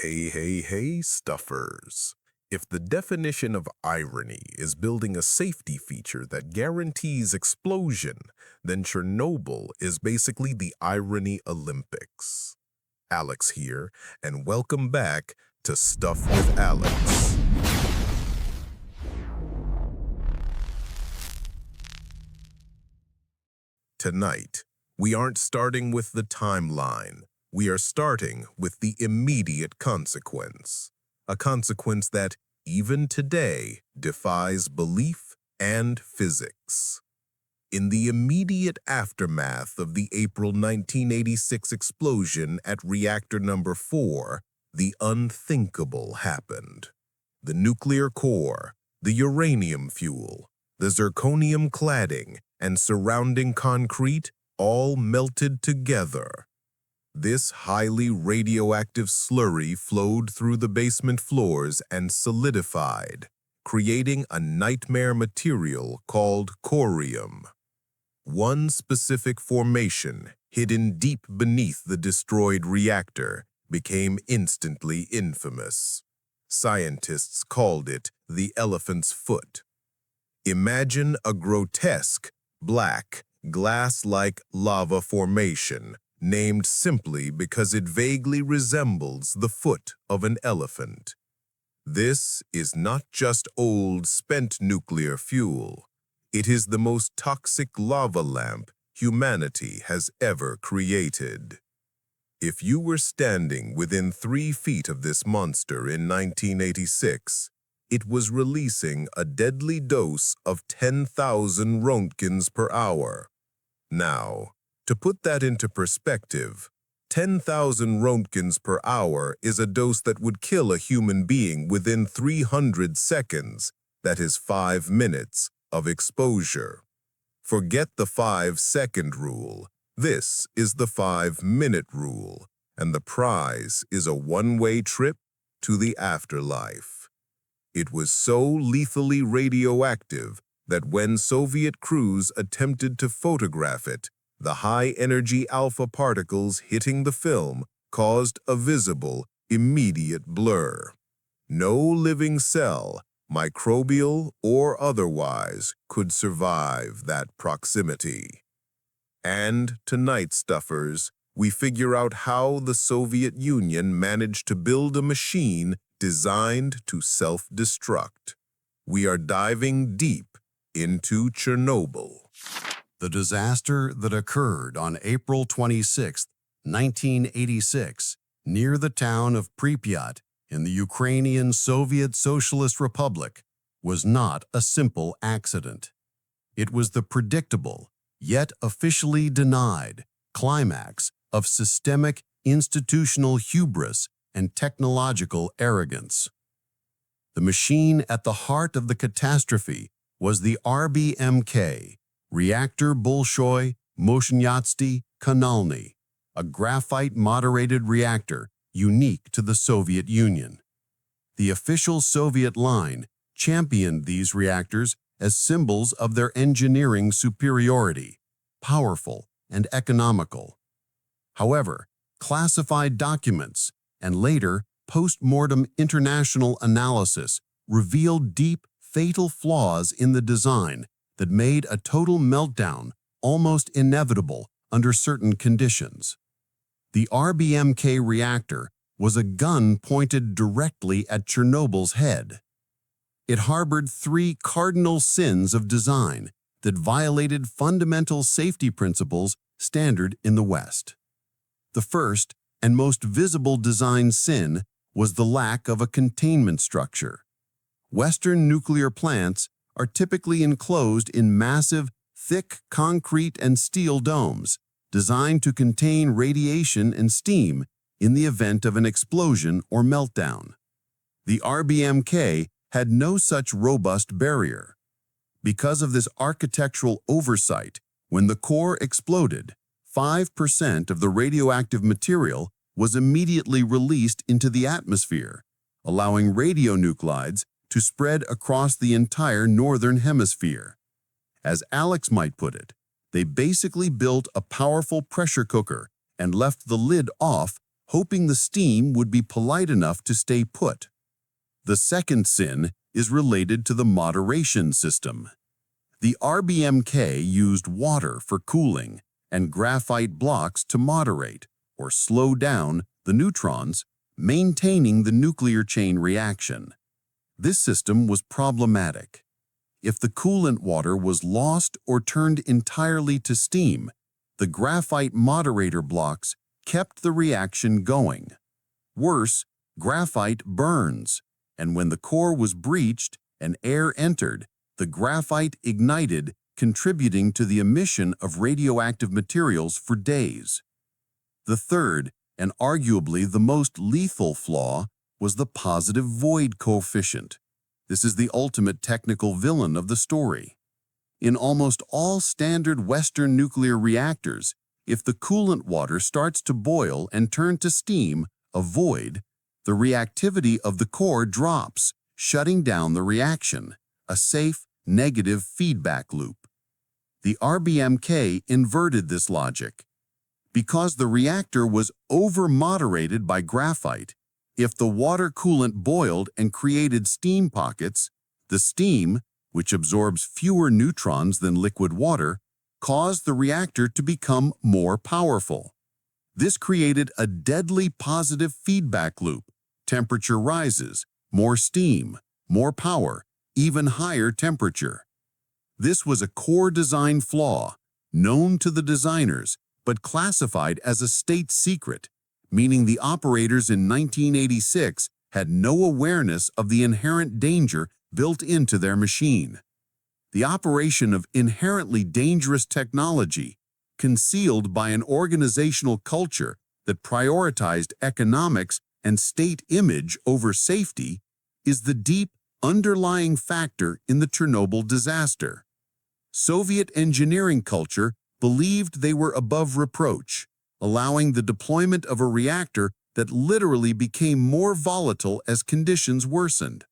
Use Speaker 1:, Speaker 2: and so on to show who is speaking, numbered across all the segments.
Speaker 1: Hey, stuffers. If the definition of irony is building a safety feature that guarantees explosion, then Chernobyl is basically the Irony Olympics. Alex here, and welcome back to Stuff with Alex. Tonight, we aren't starting with the timeline. We are starting with the immediate consequence, a consequence that, even today, defies belief and physics. In the immediate aftermath of the April 1986 explosion at reactor number 4, the unthinkable happened. The nuclear core, the uranium fuel, the zirconium cladding, and surrounding concrete all melted together. This highly radioactive slurry flowed through the basement floors and solidified, creating a nightmare material called corium. One specific formation, hidden deep beneath the destroyed reactor, became instantly infamous. Scientists called it the elephant's foot. Imagine a grotesque, black, glass-like lava formation, named simply because it vaguely resembles the foot of an elephant. This is not just old, spent nuclear fuel. It is the most toxic lava lamp humanity has ever created. If you were standing within 3 feet of this monster in 1986, it was releasing a deadly dose of 10,000 roentgens per hour. Now, to put that into perspective, 10,000 roentgens per hour is a dose that would kill a human being within 300 seconds, that is 5 minutes, of exposure. Forget the 5-second rule. This is the 5-minute rule, and the prize is a one-way trip to the afterlife. It was so lethally radioactive that when Soviet crews attempted to photograph it, the high-energy alpha particles hitting the film caused a visible, immediate blur. No living cell, microbial or otherwise, could survive that proximity. And tonight, stuffers, we figure out how the Soviet Union managed to build a machine designed to self-destruct. We are diving deep into Chernobyl.
Speaker 2: The disaster that occurred on April 26, 1986, near the town of Pripyat in the Ukrainian Soviet Socialist Republic, was not a simple accident. It was the predictable, yet officially denied, climax of systemic institutional hubris and technological arrogance. The machine at the heart of the catastrophe was the RBMK, Reactor Bolshoi Mощности Kanalny, a graphite-moderated reactor unique to the Soviet Union. The official Soviet line championed these reactors as symbols of their engineering superiority, powerful and economical. However, classified documents and later post-mortem international analysis revealed deep, fatal flaws in the design that made a total meltdown almost inevitable under certain conditions. The RBMK reactor was a gun pointed directly at Chernobyl's head. It harbored 3 cardinal sins of design that violated fundamental safety principles standard in the West. The first and most visible design sin was the lack of a containment structure. Western nuclear plants are typically enclosed in massive, thick concrete and steel domes designed to contain radiation and steam in the event of an explosion or meltdown. The RBMK had no such robust barrier. Because of this architectural oversight, when the core exploded, 5% of the radioactive material was immediately released into the atmosphere, allowing radionuclides to spread across the entire northern hemisphere. As Alex might put it, they basically built a powerful pressure cooker and left the lid off, hoping the steam would be polite enough to stay put. The second sin is related to the moderation system. The RBMK used water for cooling and graphite blocks to moderate or slow down the neutrons, maintaining the nuclear chain reaction. This system was problematic. If the coolant water was lost or turned entirely to steam, the graphite moderator blocks kept the reaction going. Worse, graphite burns, and when the core was breached and air entered, the graphite ignited, contributing to the emission of radioactive materials for days. The third, and arguably the most lethal flaw, was the positive void coefficient. This is the ultimate technical villain of the story. In almost all standard Western nuclear reactors, if the coolant water starts to boil and turn to steam, a void, the reactivity of the core drops, shutting down the reaction, a safe, negative feedback loop. The RBMK inverted this logic. Because the reactor was over-moderated by graphite, if the water coolant boiled and created steam pockets, the steam, which absorbs fewer neutrons than liquid water, caused the reactor to become more powerful. This created a deadly positive feedback loop. Temperature rises, more steam, more power, even higher temperature. This was a core design flaw, known to the designers, but classified as a state secret, meaning the operators in 1986 had no awareness of the inherent danger built into their machine. The operation of inherently dangerous technology, concealed by an organizational culture that prioritized economics and state image over safety, is the deep, underlying factor in the Chernobyl disaster. Soviet engineering culture believed they were above reproach, allowing the deployment of a reactor that literally became more volatile as conditions worsened.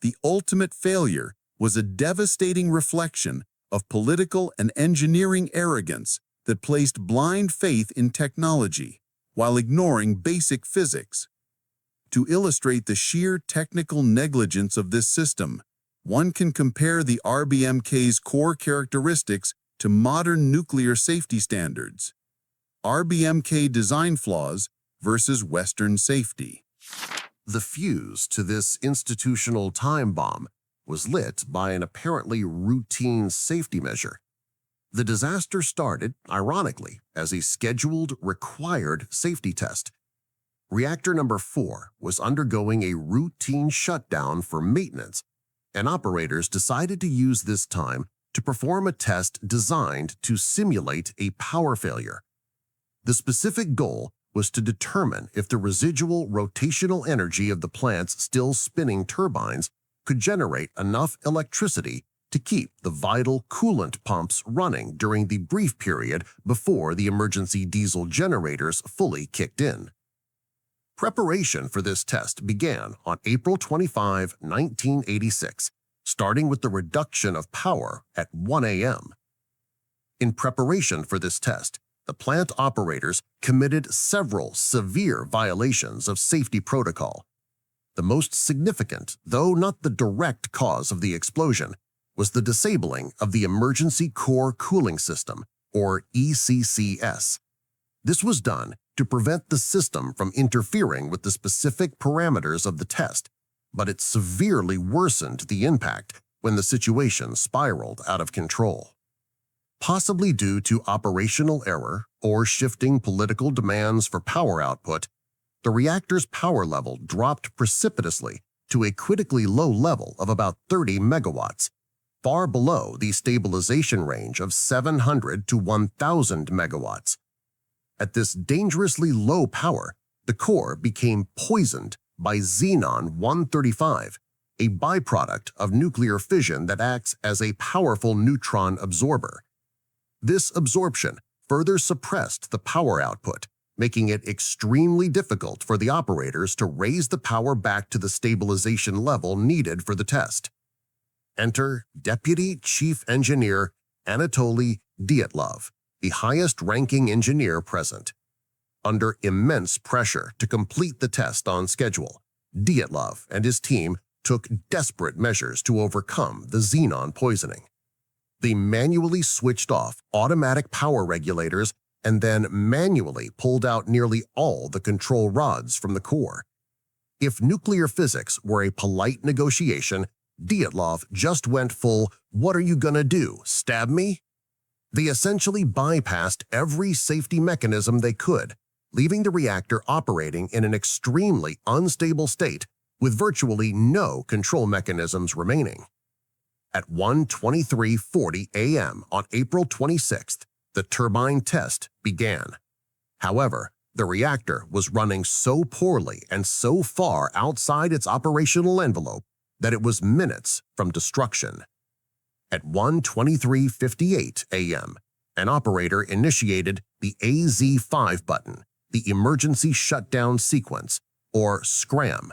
Speaker 2: The ultimate failure was a devastating reflection of political and engineering arrogance that placed blind faith in technology while ignoring basic physics. To illustrate the sheer technical negligence of this system, one can compare the RBMK's core characteristics to modern nuclear safety standards. RBMK design flaws versus Western safety.
Speaker 3: The fuse to this institutional time bomb was lit by an apparently routine safety measure. The disaster started, ironically, as a scheduled, required safety test. Reactor number 4 was undergoing a routine shutdown for maintenance, and operators decided to use this time to perform a test designed to simulate a power failure. The specific goal was to determine if the residual rotational energy of the plant's still spinning turbines could generate enough electricity to keep the vital coolant pumps running during the brief period before the emergency diesel generators fully kicked in. Preparation for this test began on April 25, 1986, starting with the reduction of power at 1 a.m. In preparation for this test, the plant operators committed several severe violations of safety protocol. The most significant, though not the direct cause of the explosion, was the disabling of the Emergency Core Cooling System, or ECCS. This was done to prevent the system from interfering with the specific parameters of the test, but it severely worsened the impact when the situation spiraled out of control. Possibly due to operational error or shifting political demands for power output, the reactor's power level dropped precipitously to a critically low level of about 30 megawatts, far below the stabilization range of 700 to 1,000 megawatts. At this dangerously low power, the core became poisoned by xenon-135, a byproduct of nuclear fission that acts as a powerful neutron absorber. This absorption further suppressed the power output, making it extremely difficult for the operators to raise the power back to the stabilization level needed for the test. Enter Deputy Chief Engineer Anatoly Dyatlov, the highest-ranking engineer present. under immense pressure to complete the test on schedule. Dyatlov and his team took desperate measures to overcome the xenon poisoning. They manually switched off automatic power regulators and then manually pulled out nearly all the control rods from the core. If nuclear physics were a polite negotiation, Dyatlov just went full, "What are you gonna do, stab me?" They essentially bypassed every safety mechanism they could, leaving the reactor operating in an extremely unstable state with virtually no control mechanisms remaining. At 1:23:40 a.m. on April 26th, the turbine test began. However, the reactor was running so poorly and so far outside its operational envelope that it was minutes from destruction. At 1:23:58 a.m., an operator initiated the AZ5 button, the Emergency Shutdown Sequence, or SCRAM.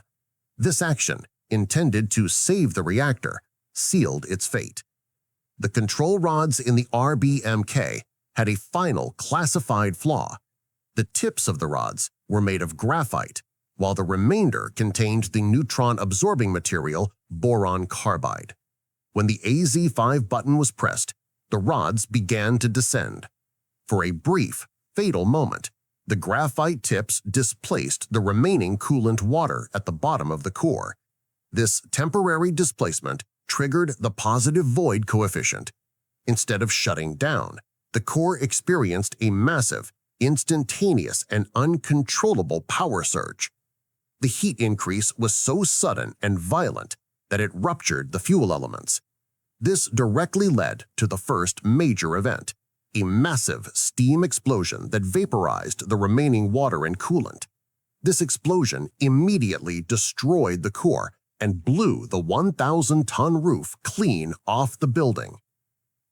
Speaker 3: This action, intended to save the reactor, sealed its fate. The control rods in the RBMK had a final classified flaw. The tips of the rods were made of graphite, while the remainder contained the neutron-absorbing material boron carbide. When the AZ5 button was pressed, the rods began to descend. For a brief, fatal moment, the graphite tips displaced the remaining coolant water at the bottom of the core. This temporary displacement triggered the positive void coefficient. Instead of shutting down, the core experienced a massive, instantaneous, and uncontrollable power surge. The heat increase was so sudden and violent that it ruptured the fuel elements. This directly led to the first major event, a massive steam explosion that vaporized the remaining water and coolant. This explosion immediately destroyed the core and blew the 1,000-ton roof clean off the building.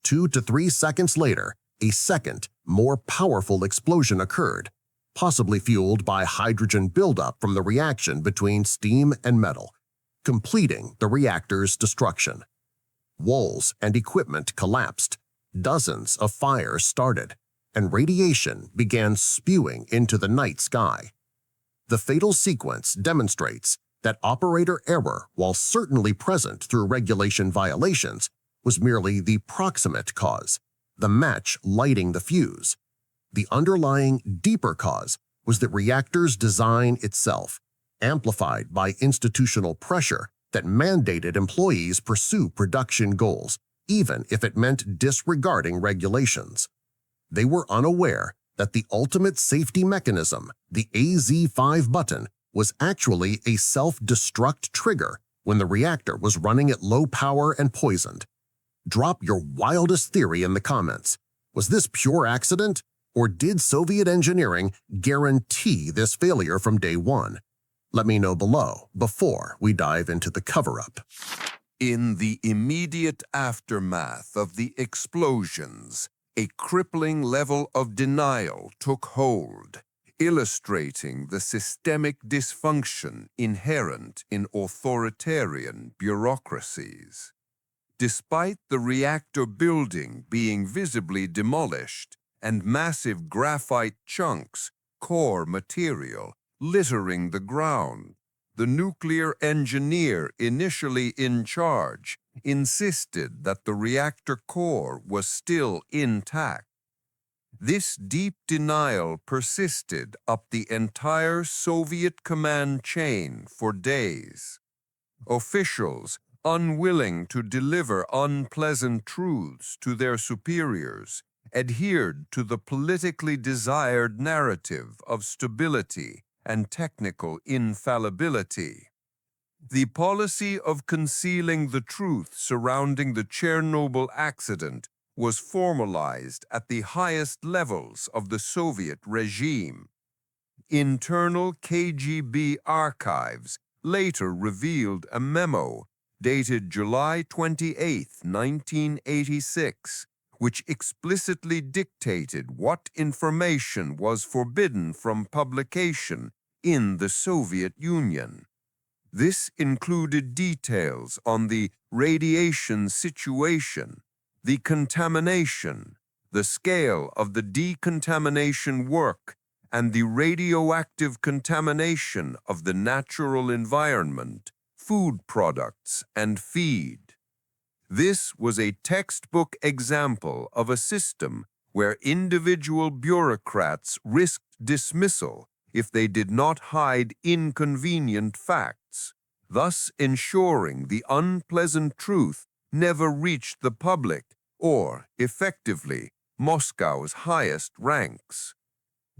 Speaker 3: 2 to 3 seconds later, a second, more powerful explosion occurred, possibly fueled by hydrogen buildup from the reaction between steam and metal, completing the reactor's destruction. Walls and equipment collapsed, dozens of fires started, and radiation began spewing into the night sky. The fatal sequence demonstrates that operator error, while certainly present through regulation violations, was merely the proximate cause, the match lighting the fuse. The underlying, deeper cause was the reactor's design itself, amplified by institutional pressure that mandated employees pursue production goals, even if it meant disregarding regulations. They were unaware that the ultimate safety mechanism, the AZ5 button, was actually a self-destruct trigger when the reactor was running at low power and poisoned. Drop your wildest theory in the comments. Was this pure accident, or did Soviet engineering guarantee this failure from day one? Let me know below before we dive into the cover-up.
Speaker 4: In the immediate aftermath of the explosions, a crippling level of denial took hold, illustrating the systemic dysfunction inherent in authoritarian bureaucracies. Despite the reactor building being visibly demolished and massive graphite chunks, core material, littering the ground, the nuclear engineer initially in charge insisted that the reactor core was still intact. This deep denial persisted up the entire Soviet command chain for days. Officials, unwilling to deliver unpleasant truths to their superiors, adhered to the politically desired narrative of stability and technical infallibility. The policy of concealing the truth surrounding the Chernobyl accident was formalized at the highest levels of the Soviet regime. Internal KGB archives later revealed a memo dated July 28, 1986, which explicitly dictated what information was forbidden from publication in the Soviet Union. This included details on the radiation situation, the contamination, the scale of the decontamination work, and the radioactive contamination of the natural environment, food products, and feed. This was a textbook example of a system where individual bureaucrats risked dismissal if they did not hide inconvenient facts, thus ensuring the unpleasant truth never reached the public or, effectively, Moscow's highest ranks.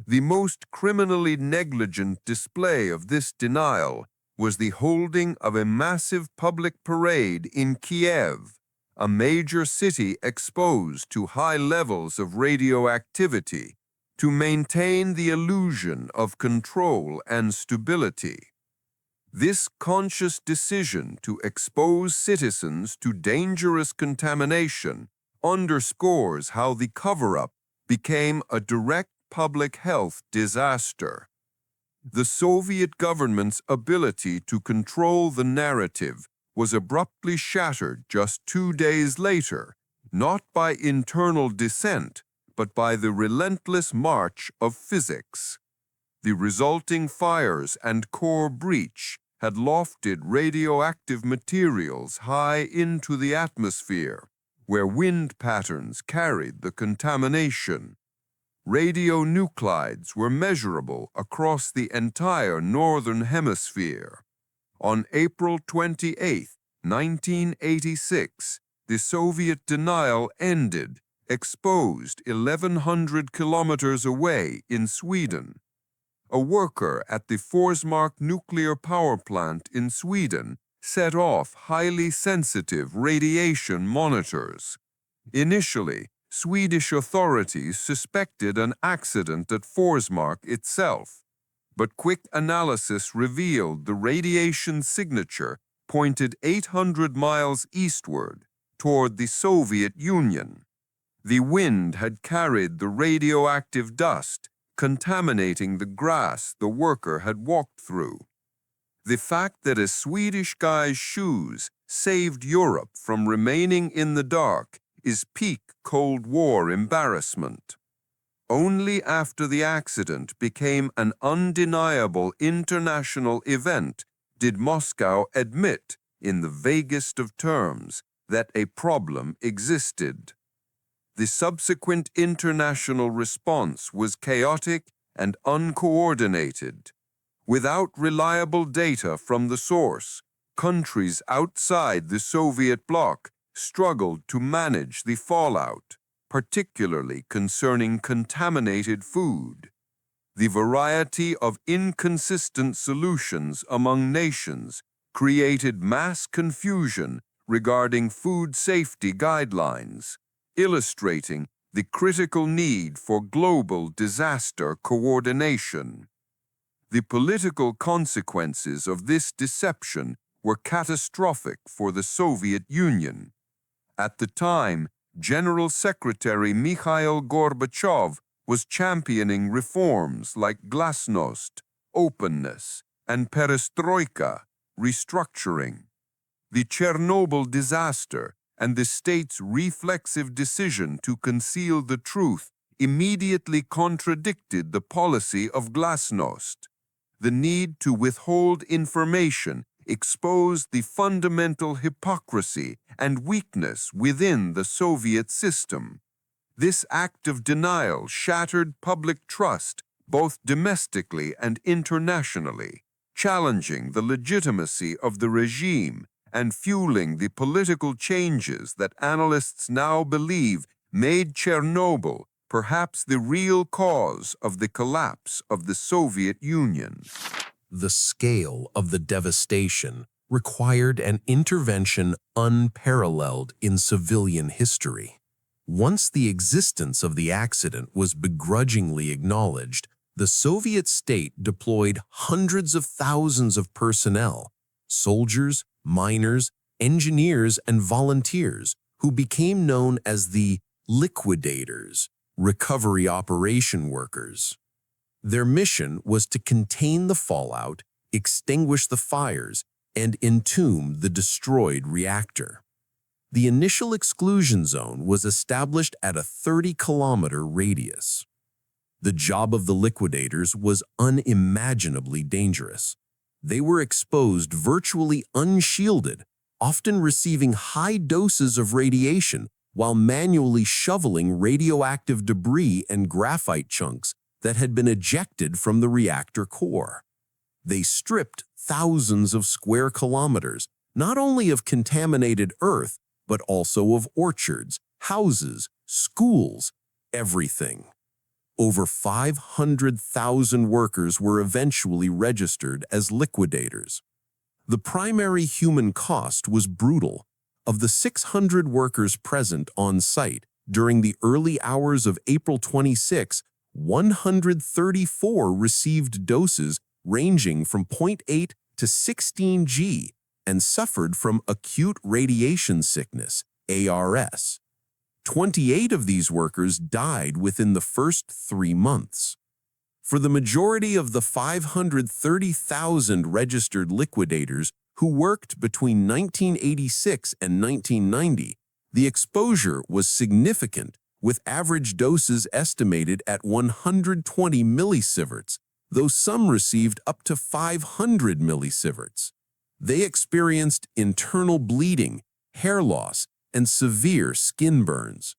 Speaker 4: The most criminally negligent display of this denial was the holding of a massive public parade in Kiev, a major city exposed to high levels of radioactivity, to maintain the illusion of control and stability. This conscious decision to expose citizens to dangerous contamination underscores how the cover-up became a direct public health disaster. The Soviet government's ability to control the narrative was abruptly shattered just 2 days later, not by internal dissent, but by the relentless march of physics. The resulting fires and core breach had lofted radioactive materials high into the atmosphere, where wind patterns carried the contamination. Radionuclides were measurable across the entire northern hemisphere. On April 28, 1986, the Soviet denial ended, exposed 1,100 kilometers away in Sweden. A worker at the Forsmark nuclear power plant in Sweden set off highly sensitive radiation monitors. Initially, Swedish authorities suspected an accident at Forsmark itself, but quick analysis revealed the radiation signature pointed 800 miles eastward toward the Soviet Union. The wind had carried the radioactive dust, contaminating the grass the worker had walked through. The fact that a Swedish guy's shoes saved Europe from remaining in the dark is peak Cold War embarrassment. Only after the accident became an undeniable international event did Moscow admit, in the vaguest of terms, that a problem existed. The subsequent international response was chaotic and uncoordinated. Without reliable data from the source, countries outside the Soviet bloc struggled to manage the fallout, particularly concerning contaminated food. The variety of inconsistent solutions among nations created mass confusion regarding food safety guidelines, illustrating the critical need for global disaster coordination. The political consequences of this deception were catastrophic for the Soviet Union. At the time, General Secretary Mikhail Gorbachev was championing reforms like glasnost, openness, and perestroika, restructuring. The Chernobyl disaster and the state's reflexive decision to conceal the truth immediately contradicted the policy of glasnost. The need to withhold information exposed the fundamental hypocrisy and weakness within the Soviet system. This act of denial shattered public trust both domestically and internationally, challenging the legitimacy of the regime and fueling the political changes that analysts now believe made Chernobyl perhaps the real cause of the collapse of the Soviet Union.
Speaker 1: The scale of the devastation required an intervention unparalleled in civilian history. Once the existence of the accident was begrudgingly acknowledged, the Soviet state deployed hundreds of thousands of personnel, soldiers, miners, engineers, and volunteers, who became known as the Liquidators, recovery operation workers. Their mission was to contain the fallout, extinguish the fires, and entomb the destroyed reactor. The initial exclusion zone was established at a 30-kilometer radius.
Speaker 2: The job of the liquidators was unimaginably dangerous. They were exposed virtually unshielded, often receiving high doses of radiation while manually shoveling radioactive debris and graphite chunks that had been ejected from the reactor core. They stripped thousands of square kilometers, not only of contaminated earth, but also of orchards, houses, schools, everything. Over 500,000 workers were eventually registered as liquidators. The primary human cost was brutal. Of the 600 workers present on site during the early hours of April 26, 134 received doses ranging from 0.8 to 16 G and suffered from acute radiation sickness, ARS. 28 of these workers died within the first 3 months. For the majority of the 530,000 registered liquidators who worked between 1986 and 1990, the exposure was significant, with average doses estimated at 120 millisieverts, though some received up to 500 millisieverts. They experienced internal bleeding, hair loss, and severe skin burns.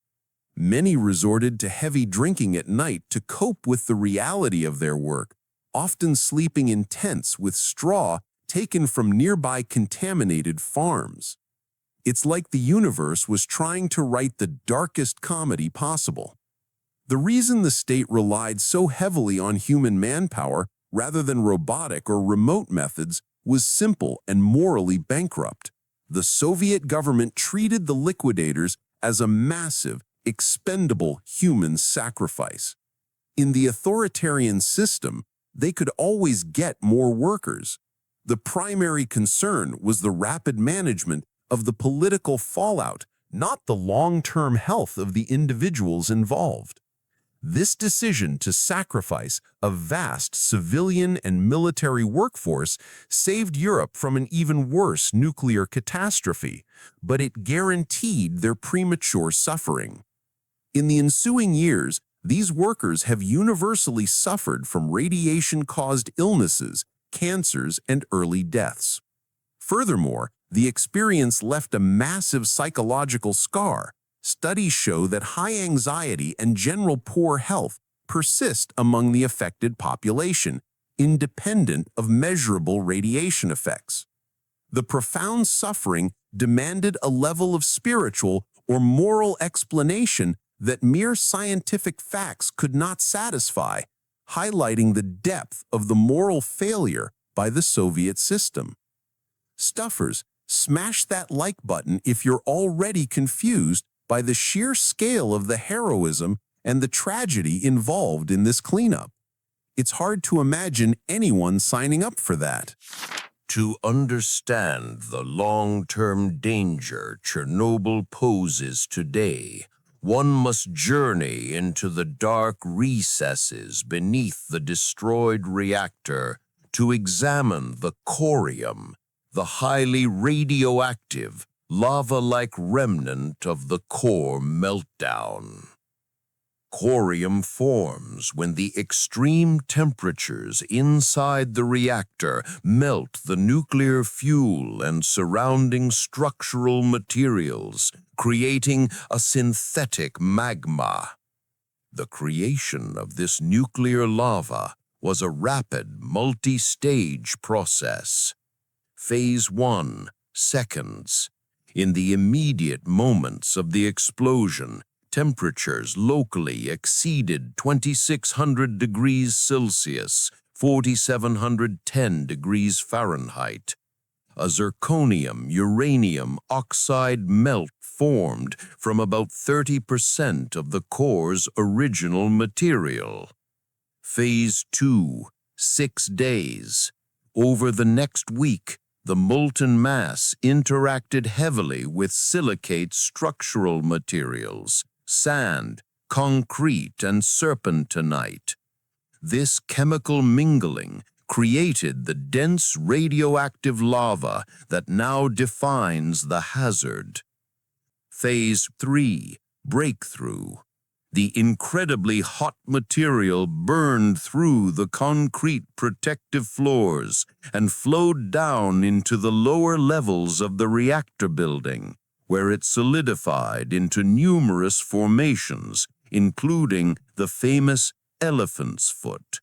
Speaker 2: Many resorted to heavy drinking at night to cope with the reality of their work, often sleeping in tents with straw taken from nearby contaminated farms. It's like the universe was trying to write the darkest comedy possible. The reason the state relied so heavily on human manpower rather than robotic or remote methods was simple and morally bankrupt. The Soviet government treated the liquidators as a massive, expendable human sacrifice. In the authoritarian system, they could always get more workers. The primary concern was the rapid management of the political fallout, not the long-term health of the individuals involved. This decision to sacrifice a vast civilian and military workforce saved Europe from an even worse nuclear catastrophe, but it guaranteed their premature suffering. In the ensuing years, these workers have universally suffered from radiation-caused illnesses, cancers, and early deaths. Furthermore, the experience left a massive psychological scar. Studies show that high anxiety and general poor health persist among the affected population, independent of measurable radiation effects. The profound suffering demanded a level of spiritual or moral explanation that mere scientific facts could not satisfy, highlighting the depth of the moral failure by the Soviet system. Stuffers, smash that like button if you're already confused by the sheer scale of the heroism and the tragedy involved in this cleanup. It's hard to imagine anyone signing up for that.
Speaker 5: To understand the long-term danger Chernobyl poses today, one must journey into the dark recesses beneath the destroyed reactor to examine the corium, the highly radioactive, lava-like remnant of the core meltdown. Corium forms when the extreme temperatures inside the reactor melt the nuclear fuel and surrounding structural materials, creating a synthetic magma. The creation of this nuclear lava was a rapid, multi-stage process. Phase 1, seconds. In the immediate moments of the explosion, temperatures locally exceeded 2,600 degrees Celsius, 4,710 degrees Fahrenheit. A zirconium-uranium oxide melt formed from about 30% of the core's original material. Phase 2, 6 days. Over the next week, the molten mass interacted heavily with silicate structural materials, sand, concrete, and serpentinite. This chemical mingling created the dense radioactive lava that now defines the hazard. Phase 3, breakthrough. The incredibly hot material burned through the concrete protective floors and flowed down into the lower levels of the reactor building, where it solidified into numerous formations, including the famous Elephant's Foot.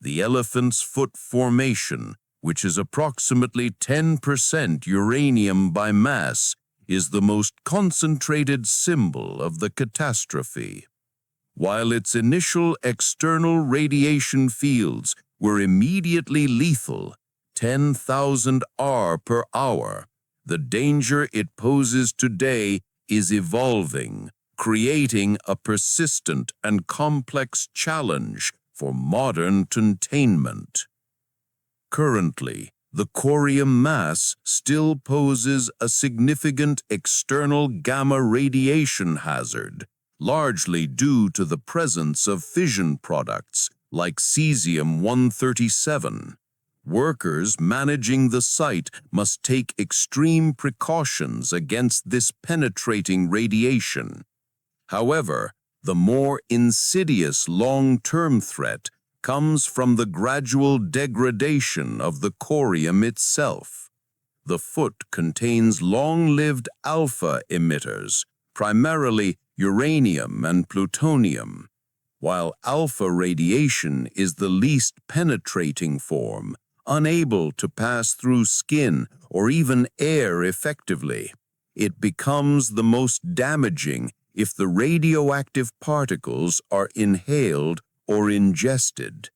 Speaker 5: The Elephant's Foot formation, which is approximately 10% uranium by mass, is the most concentrated symbol of the catastrophe. While its initial external radiation fields were immediately lethal, 10,000 R per hour, the danger it poses today is evolving, creating a persistent and complex challenge for modern containment. Currently, the corium mass still poses a significant external gamma radiation hazard, largely due to the presence of fission products like cesium-137. Workers managing the site must take extreme precautions against this penetrating radiation. However, the more insidious long-term threat comes from the gradual degradation of the corium itself. The foot contains long-lived alpha emitters, primarily uranium and plutonium. While alpha radiation is the least penetrating form, unable to pass through skin or even air effectively, it becomes the most damaging if the radioactive particles are inhaled or ingested.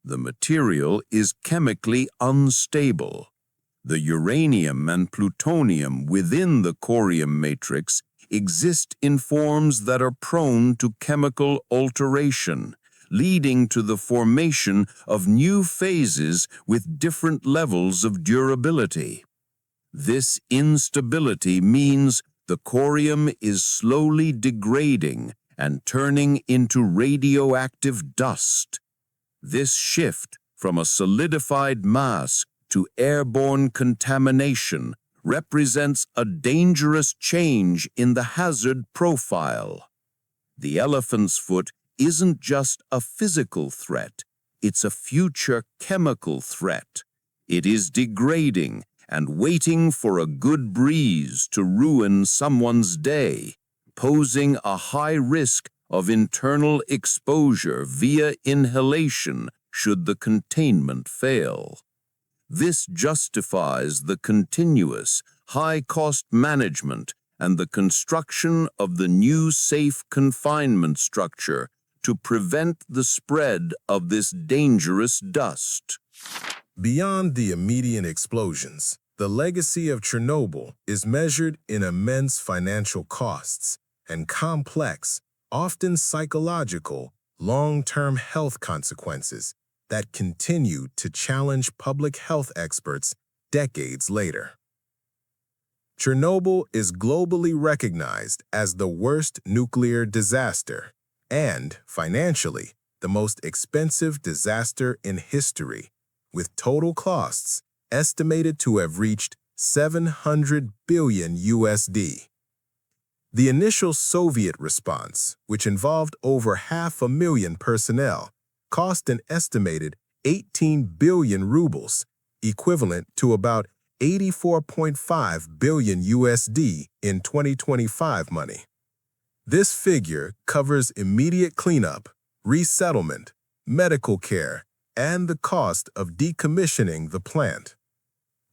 Speaker 5: The material is chemically unstable. The uranium and plutonium within the corium matrix exist in forms that are prone to chemical alteration, leading to the formation of new phases with different levels of durability. This instability means the corium is slowly degrading and turning into radioactive dust. This shift from a solidified mass to airborne contamination represents a dangerous change in the hazard profile. The elephant's foot isn't just a physical threat, it's a future chemical threat. It is degrading and waiting for a good breeze to ruin someone's day, posing a high risk of internal exposure via inhalation should the containment fail. This justifies the continuous, high-cost management and the construction of the new safe confinement structure to prevent the spread of this dangerous dust.
Speaker 1: Beyond the immediate explosions, the legacy of Chernobyl is measured in immense financial costs and complex, often psychological, long-term health consequences that continue to challenge public health experts decades later. Chernobyl is globally recognized as the worst nuclear disaster and, financially, the most expensive disaster in history, with total costs estimated to have reached $700 billion USD. The initial Soviet response, which involved over 500,000 personnel, cost an estimated 18 billion rubles, equivalent to about 84.5 billion USD in 2025 money. This figure covers immediate cleanup, resettlement, medical care, and the cost of decommissioning the plant.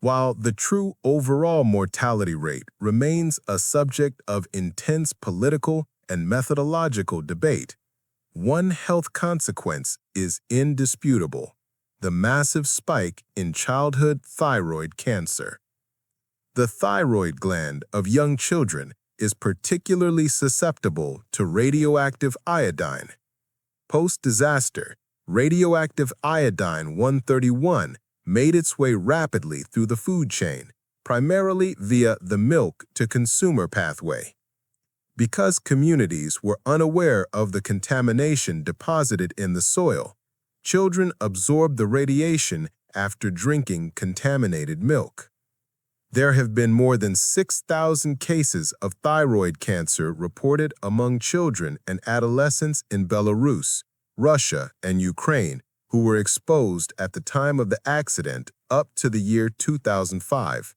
Speaker 1: While the true overall mortality rate remains a subject of intense political and methodological debate, one health consequence is indisputable: the massive spike in childhood thyroid cancer. The thyroid gland of young children is particularly susceptible to radioactive iodine. Post-disaster, radioactive iodine-131 made its way rapidly through the food chain, primarily via the milk-to-consumer pathway. Because communities were unaware of the contamination deposited in the soil, children absorbed the radiation after drinking contaminated milk. There have been more than 6,000 cases of thyroid cancer reported among children and adolescents in Belarus, Russia, and Ukraine who were exposed at the time of the accident up to the year 2005.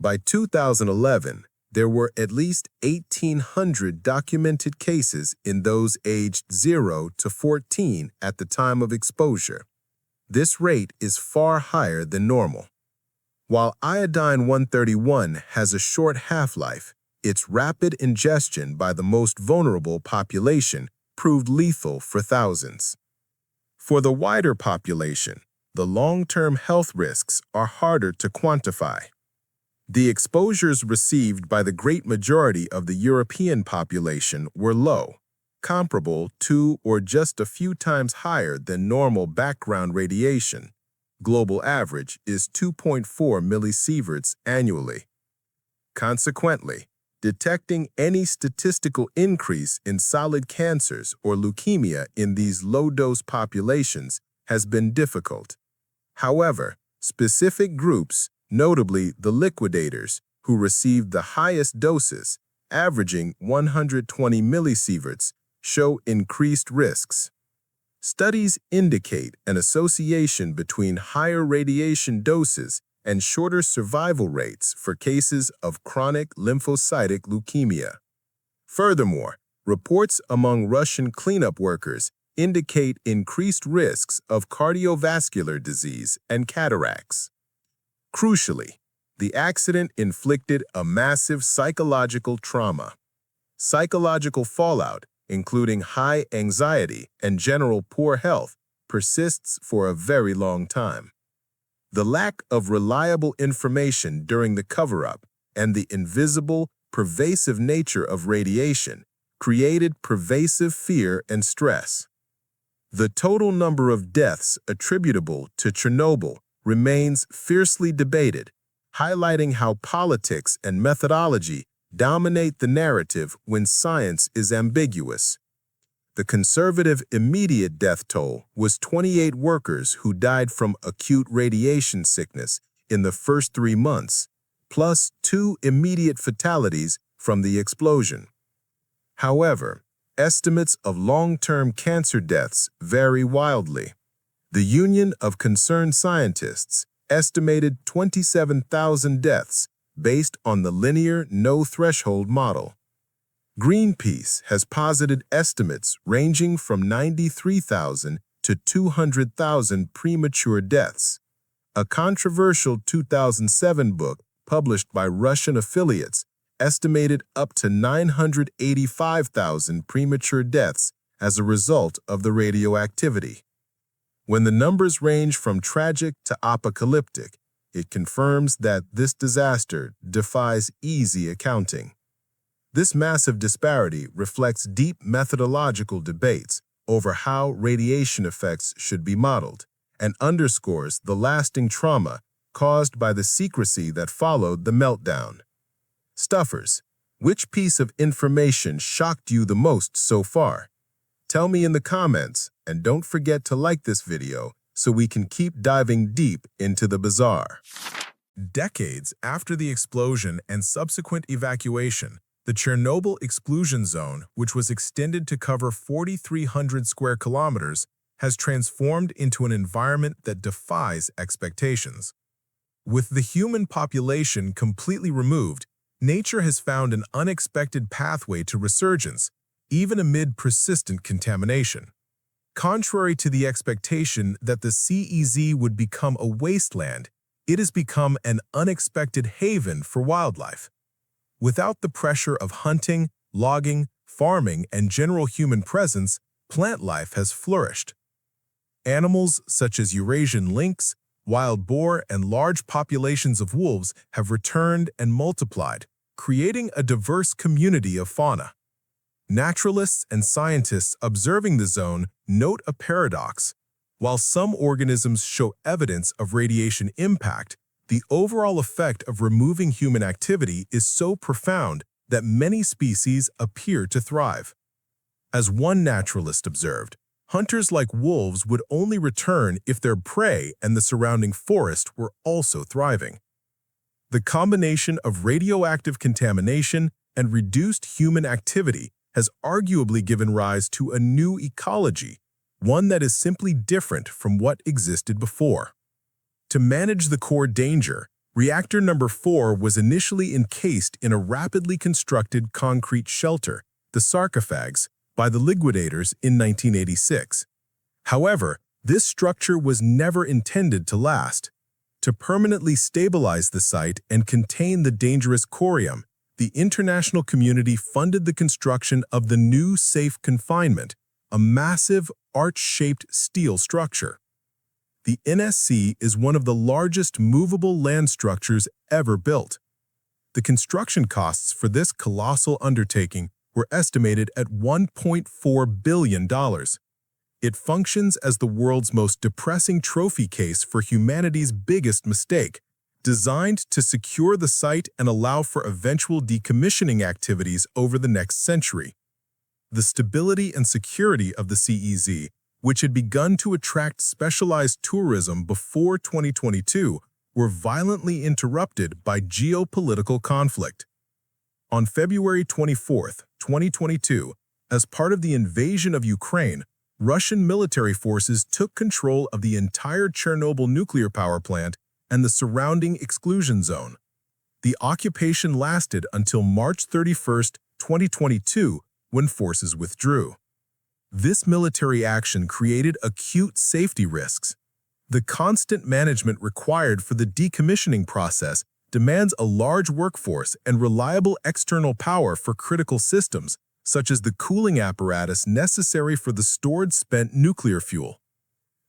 Speaker 1: By 2011, there were at least 1,800 documented cases in those aged 0 to 14 at the time of exposure. This rate is far higher than normal. While iodine-131 has a short half-life, its rapid ingestion by the most vulnerable population proved lethal for thousands. For the wider population, the long-term health risks are harder to quantify. The exposures received by the great majority of the European population were low, comparable to or just a few times higher than normal background radiation. Global average is 2.4 millisieverts annually. Consequently, detecting any statistical increase in solid cancers or leukemia in these low-dose populations has been difficult. However, specific groups, notably the Liquidators, who received the highest doses, averaging 120 millisieverts, show increased risks. Studies indicate an association between higher radiation doses and shorter survival rates for cases of chronic lymphocytic leukemia. Furthermore, reports among Russian cleanup workers indicate increased risks of cardiovascular disease and cataracts. Crucially, the accident inflicted a massive psychological trauma. Psychological fallout, including high anxiety and general poor health, persists for a very long time. The lack of reliable information during the cover-up and the invisible, pervasive nature of radiation created pervasive fear and stress. The total number of deaths attributable to Chernobyl remains fiercely debated, highlighting how politics and methodology dominate the narrative when science is ambiguous. The conservative immediate death toll was 28 workers who died from acute radiation sickness in the first 3 months, plus 2 immediate fatalities from the explosion. However, estimates of long-term cancer deaths vary wildly. The Union of Concerned Scientists estimated 27,000 deaths based on the linear no-threshold model. Greenpeace has posited estimates ranging from 93,000 to 200,000 premature deaths. A controversial 2007 book published by Russian affiliates estimated up to 985,000 premature deaths as a result of the radioactivity. When the numbers range from tragic to apocalyptic, it confirms that this disaster defies easy accounting. This massive disparity reflects deep methodological debates over how radiation effects should be modeled and underscores the lasting trauma caused by the secrecy that followed the meltdown. Stuffers, which piece of information shocked you the most so far? Tell me in the comments, and don't forget to like this video so we can keep diving deep into the bizarre. Decades after the explosion and subsequent evacuation, the Chernobyl exclusion zone, which was extended to cover 4,300 square kilometers, has transformed into an environment that defies expectations. With the human population completely removed, nature has found an unexpected pathway to resurgence, even amid persistent contamination. Contrary to the expectation that the CEZ would become a wasteland, it has become an unexpected haven for wildlife. Without the pressure of hunting, logging, farming, and general human presence, plant life has flourished. Animals such as Eurasian lynx, wild boar, and large populations of wolves have returned and multiplied, creating a diverse community of fauna. Naturalists and scientists observing the zone note a paradox. While some organisms show evidence of radiation impact, the overall effect of removing human activity is so profound that many species appear to thrive. As one naturalist observed, hunters like wolves would only return if their prey and the surrounding forest were also thriving. The combination of radioactive contamination and reduced human activity has arguably given rise to a new ecology, one that is simply different from what existed before. To manage the core danger, reactor number 4 was initially encased in a rapidly constructed concrete shelter, the sarcophags, by the Liquidators in 1986. However, this structure was never intended to last. To permanently stabilize the site and contain the dangerous corium, the international community funded the construction of the new safe confinement, a massive, arch-shaped steel structure. The NSC is one of the largest movable land structures ever built. The construction costs for this colossal undertaking were estimated at $1.4 billion. It functions as the world's most depressing trophy case for humanity's biggest mistake, designed to secure the site and allow for eventual decommissioning activities over the next century. The stability and security of the CEZ, which had begun to attract specialized tourism before 2022, were violently interrupted by geopolitical conflict. On February 24, 2022, as part of the invasion of Ukraine, Russian military forces took control of the entire Chernobyl nuclear power plant and the surrounding exclusion zone. The occupation lasted until March 31, 2022, when forces withdrew. This military action created acute safety risks. The constant management required for the decommissioning process demands a large workforce and reliable external power for critical systems, such as the cooling apparatus necessary for the stored spent nuclear fuel.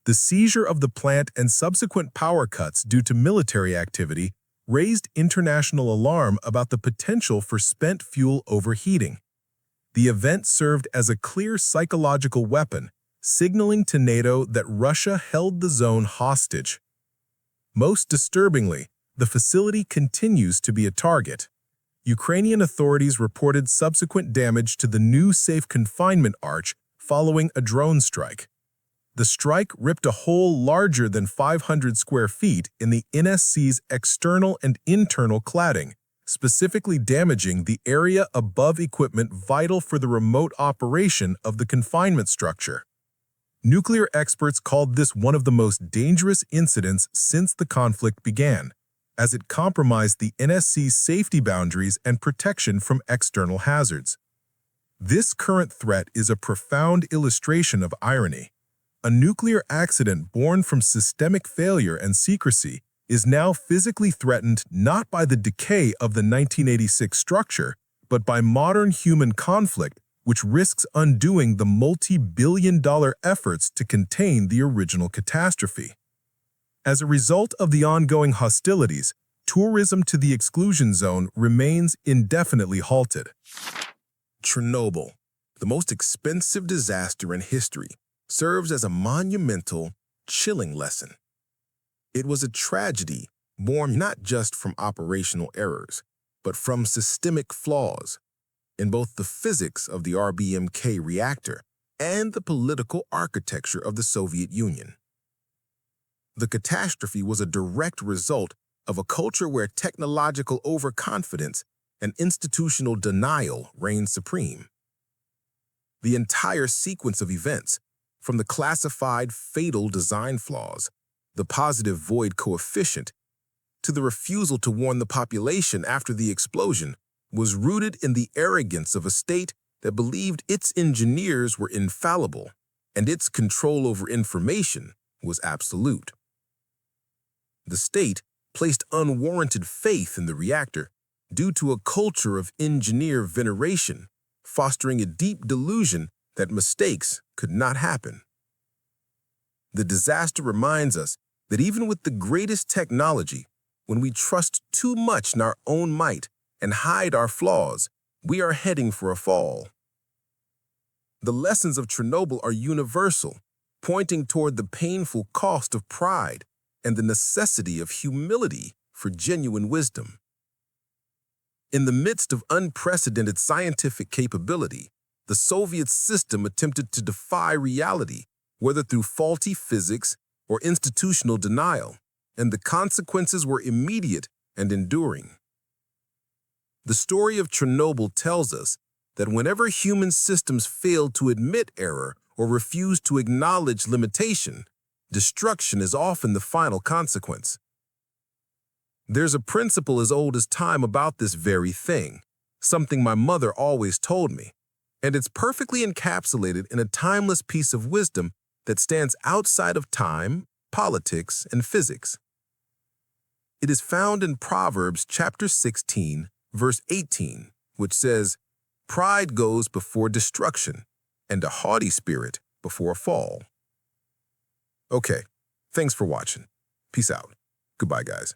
Speaker 1: The seizure of the plant and subsequent power cuts due to military activity raised international alarm about the potential for spent fuel overheating. The event served as a clear psychological weapon, signaling to NATO that Russia held the zone hostage. Most disturbingly, the facility continues to be a target. Ukrainian authorities reported subsequent damage to the new safe confinement arch following a drone strike. The strike ripped a hole larger than 500 square feet in the NSC's external and internal cladding, specifically damaging the area above equipment vital for the remote operation of the confinement structure. Nuclear experts called this one of the most dangerous incidents since the conflict began, as it compromised the NSC's safety boundaries and protection from external hazards. This current threat is a profound illustration of irony. A nuclear accident born from systemic failure and secrecy is now physically threatened not by the decay of the 1986 structure, but by modern human conflict, which risks undoing the multi-billion-dollar efforts to contain the original catastrophe. As a result of the ongoing hostilities, tourism to the exclusion zone remains indefinitely halted.
Speaker 6: Chernobyl, the most expensive disaster in history, serves as a monumental, chilling lesson. It was a tragedy born not just from operational errors, but from systemic flaws in both the physics of the RBMK reactor and the political architecture of the Soviet Union. The catastrophe was a direct result of a culture where technological overconfidence and institutional denial reigned supreme. The entire sequence of events, from the classified fatal design flaws, the positive void coefficient, to the refusal to warn the population after the explosion, was rooted in the arrogance of a state that believed its engineers were infallible and its control over information was absolute. The state placed unwarranted faith in the reactor due to a culture of engineer veneration, fostering a deep delusion that mistakes could not happen. The disaster reminds us that even with the greatest technology, when we trust too much in our own might and hide our flaws, we are heading for a fall. The lessons of Chernobyl are universal, pointing toward the painful cost of pride and the necessity of humility for genuine wisdom. In the midst of unprecedented scientific capability, the Soviet system attempted to defy reality, whether through faulty physics or institutional denial, and the consequences were immediate and enduring. The story of Chernobyl tells us that whenever human systems fail to admit error or refuse to acknowledge limitation, destruction is often the final consequence. There's a principle as old as time about this very thing, something my mother always told me, and it's perfectly encapsulated in a timeless piece of wisdom that stands outside of time, politics, and physics. It is found in Proverbs chapter 16, verse 18, which says, "Pride goes before destruction, and a haughty spirit before a fall." Okay, thanks for watching. Peace out. Goodbye, guys.